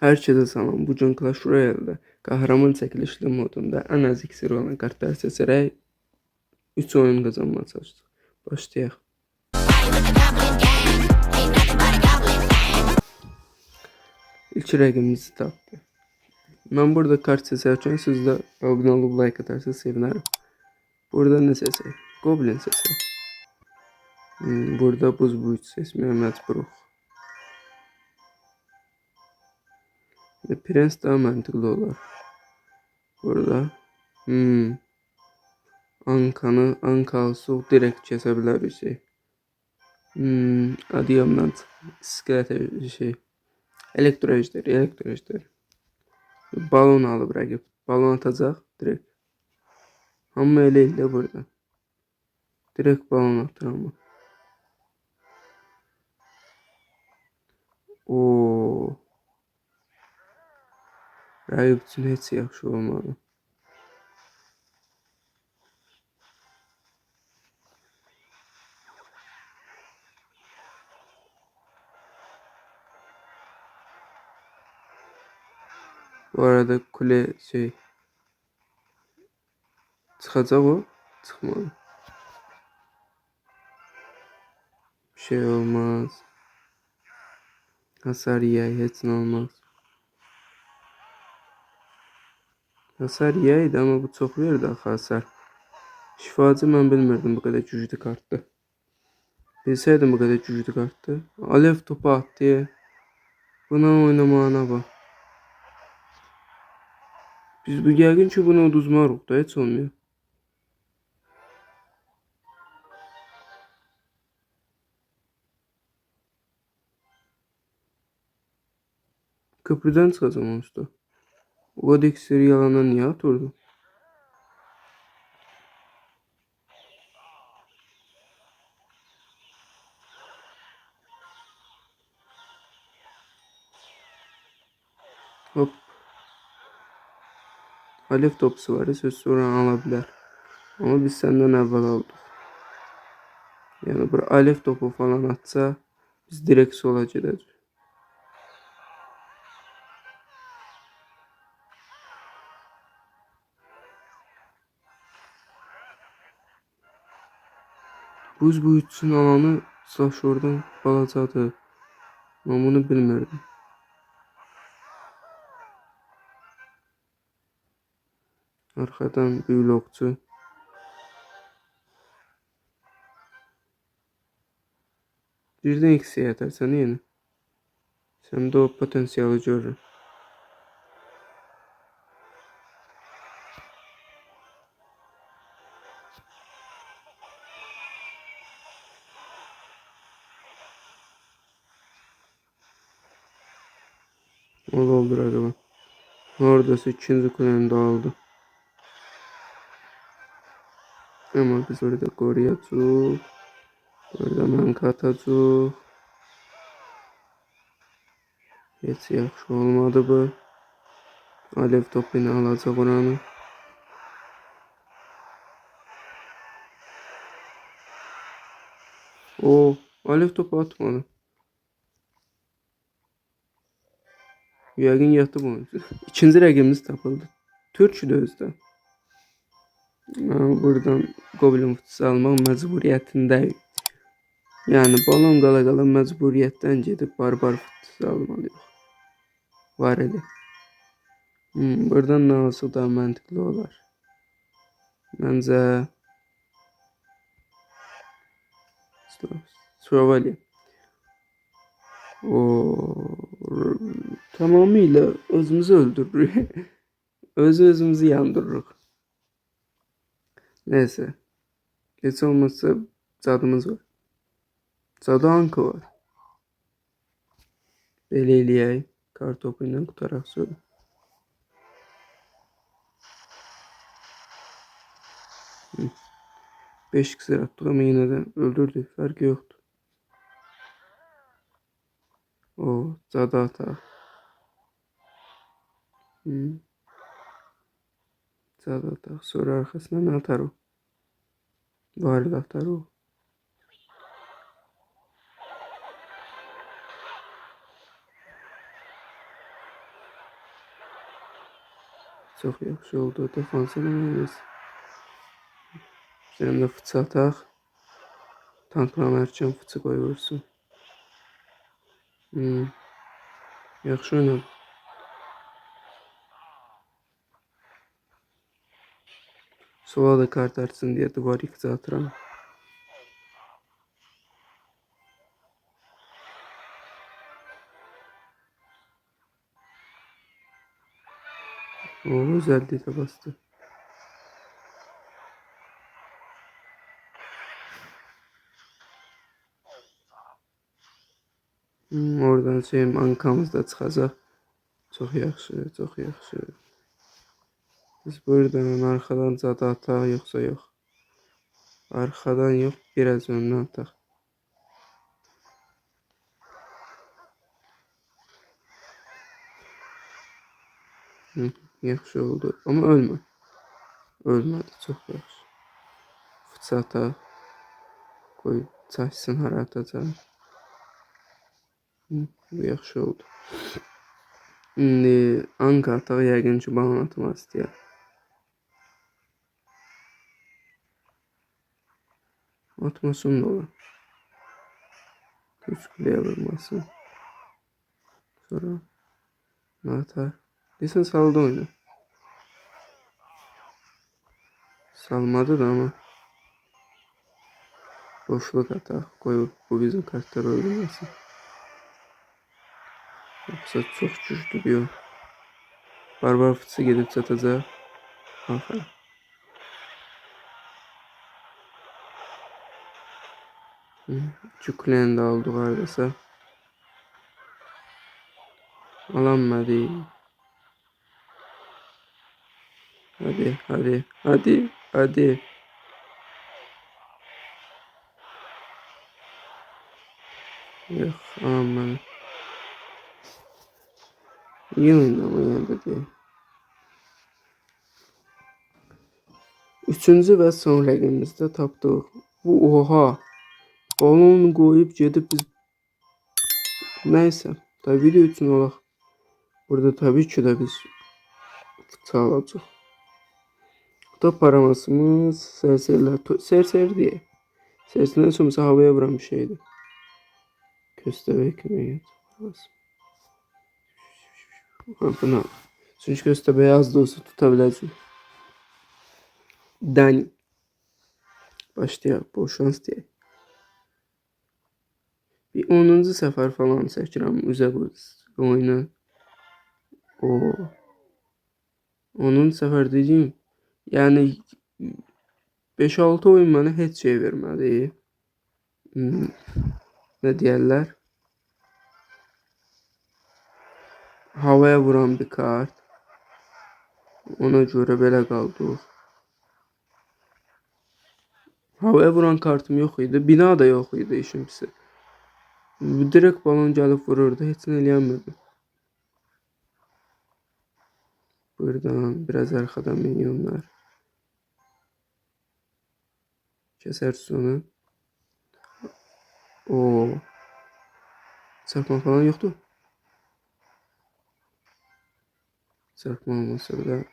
Hər kəsə salam. Bu gün Clash Royale-də qəhrəman çəkilişli modunda ən az iksiri olan kartları seçərək 3 oyun qazanmağa çalışdıq. Başlayaq. İlk rəqibimizi tapdı. Mən burada kart seçərkən siz də abunə olub like atarsanız sevinərəm. Burada nə seçək? Goblin seçək. Burada buz buyut seçməyə məcburuq. Prens daha məntiqli olar. Burada Ankalsu direkt kəsə bilərik. Adiyamdan iskelet elektro ejderi. Balon alıb rəqib. Balon atacaq direkt. Amma elə ilə burada. Direkt balon atır amma. Rəqib üçün heç yaxşı olmadı. Bu arada kule çıkacak o. Çıkmadı. Bir şey olmaz. Hasar yiyay heç olmaz. Hasar yiyaydı ama bu çok verdi axı hasar. Şifacı mən bilmirdim bu kadar güclü kartdı. Bilseydim bu kadar güclü kartdı. Alev topu attı. Buna oynamağına bak. Biz bu yəqin ki bunu uduzmarıq da heç olmuyor. Köprüden çıkacağım usta. O kadar iksiri yalana niye atırdı? Hop. Alev topsu var. Söz sonra alabilir. Ama biz senden evvel aldık. Yani bir alev topu falan atsa biz direkt sola gideceğiz. Buz buyutsun alanı saç oradan balacadır. Ben bunu bilmirdim. Arkadan büyülü okçu. Birden eksiye atarsan yine. Sen de o potansiyeli görürüm. O da oldu acaba. Oradası ikinci kuleni de aldı. Ama biz orada koruyacağız. Orada manka atacağız. Hiç yaxşı olmadı bu. Alev topunu alacaq oranı. Alev topu atmadı. Yəqin yatdı bu oyuncu. İkinci rəqibimiz tapıldı. Türk'dü özdə. Buradan Goblin futsu almaq məcburiyyətindəyik. Yani balon qala məcburiyyətdən gedib barbar futsu almalıyıq. Var elə. Buradan nə olsa daha məntiqli olar. Məncə Şövalye. Tamamıyla özümüzü öldürürük. Özümüzü yandırırıq. Neyse. Hiç olmazsa cadımız var. Cadı Anka var. Belə eləyək. Kartopu ilə qutaraq sonra. Beş iksir attık ama yine de öldürdü. Farkı yoktu. Cadı atar. Cadı atar. Sonra arkasından atar o. Varil atar o. Çox yaxşı oldu. Defans eləməyimiz. Bizim də fıçı ataq. Tanklanarkən fıçı qoy vursun. Yaxşı oynadı. Sola da kart açsın deyə duvar yıkıcı atıram. O özelliği de bastı. Oradan şeyim ankamız da çıxacaq. Çox yaxşı, çox yaxşı. Biz buradan arxadan cadı ataq yoxsa yox? Arxadan yox, biraz öndən ataq. Yaxşı oldu. Amma ölmə. Ölmədi, çox yaxşı. Fıçı ataq. Qoy çaşsın hara atacaq. Bu yaxşı oldu. İndi anka ataq, yəqin ki balon atmaq istəyər. Atmasın da ola. Üç kuleye vurmasın. Sonra ne atar? Desən saldı oyunu. Salmadı da ama. Boşluk atar. Koy bu bizim kartları öldürmesin. Yoksa çok güçlü bir o. Barbar fıtısı gelip çatacaq. Aferin. Cüklerini de aldık aradasa. Alanmadı. Hadi, hadi, hadi, hadi. Yok, alanmadı. İyi oyundu ama yine de değil. Üçüncü və son rəqimimizdə tapdıq. Bu oha. Balon qoyub gedib biz. Neyse. Tabi video üçün olaq. Burada tabii ki de biz fıçı alacaq. Top paramasımız serseriler. Serseri diye. Serseriden sonra havaya vuran bir şeydi. Köstebek mi? Bunu. Çünkü köstebeği az da olsa tutabileceğim. Dani. Başlayaq. Bol şans deyək. Bir 10-cu səfər falan çəkirəm üzə bu oyunu. O 10-cu səfər deyəcəyim. Yəni 5-6 oyun mənə heç şey vermədi. Ne deyərlər? Havaya vuran bir kart. Ona görə belə qaldıq. Havaya vuran kartım yox idi. Bina da yox idi işin pisi. Direkt balon gəlib vururdu. Heç nə eləyəmirdi. Buradan biraz arxadan minyonlar. Kəsərsiz onu. O çarpma falan yoktu. Çarpma olmasa da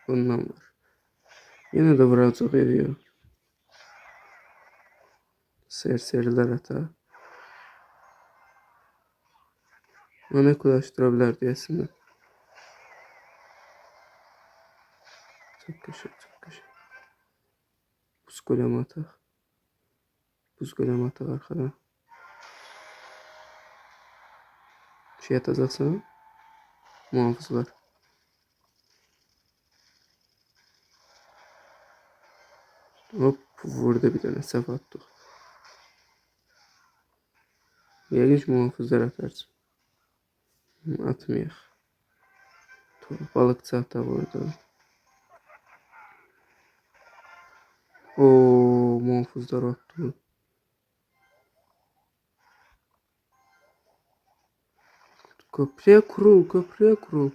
bundan var. Yine de vuracaq ediyor. Serseriler hata. Ona kulaştırabilir diyesinler. Çok köşe, çok köşe. Buz golemi atak. Buz golemi atak arkadan. Şey atacaksan muhafız var. Hop vurdu bir tane sef attık. Yəqin ki muhafızlar atarsın. Atmayaq. Balıkçı ata vurdu. O muhafızlar attı. Köprüye kurul, köprüye kurul.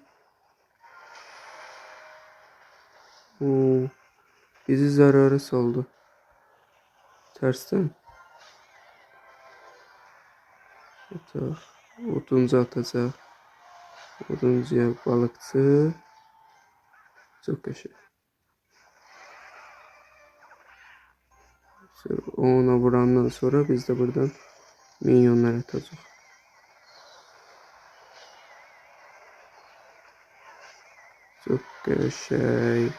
Oo, bizi zarara saldı. Tersten. Atak. Oduncu atacaq. Oduncuya balıkçı. Çok qəşəng. Ona vurandan sonra biz de buradan minyonlar atacağıq. Çok qəşəng.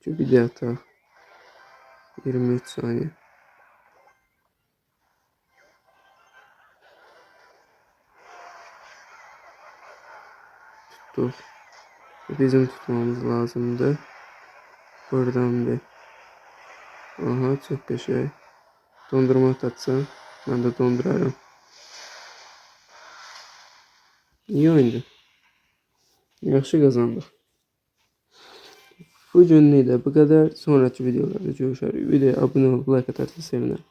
Bir də ataq. 23 saniye. Tuttuk. Bizim tutmamız lazımdı. Buradan bir. Aha, çok qəşəng. Dondurma atatsan, ben de dondurarım. İyi oyundu. Yaxşı qazandıq. Bugünlük də bu kadar. Sonraki videolarda görüşürüz. Videoya abone olub like atarsanız sevinirim.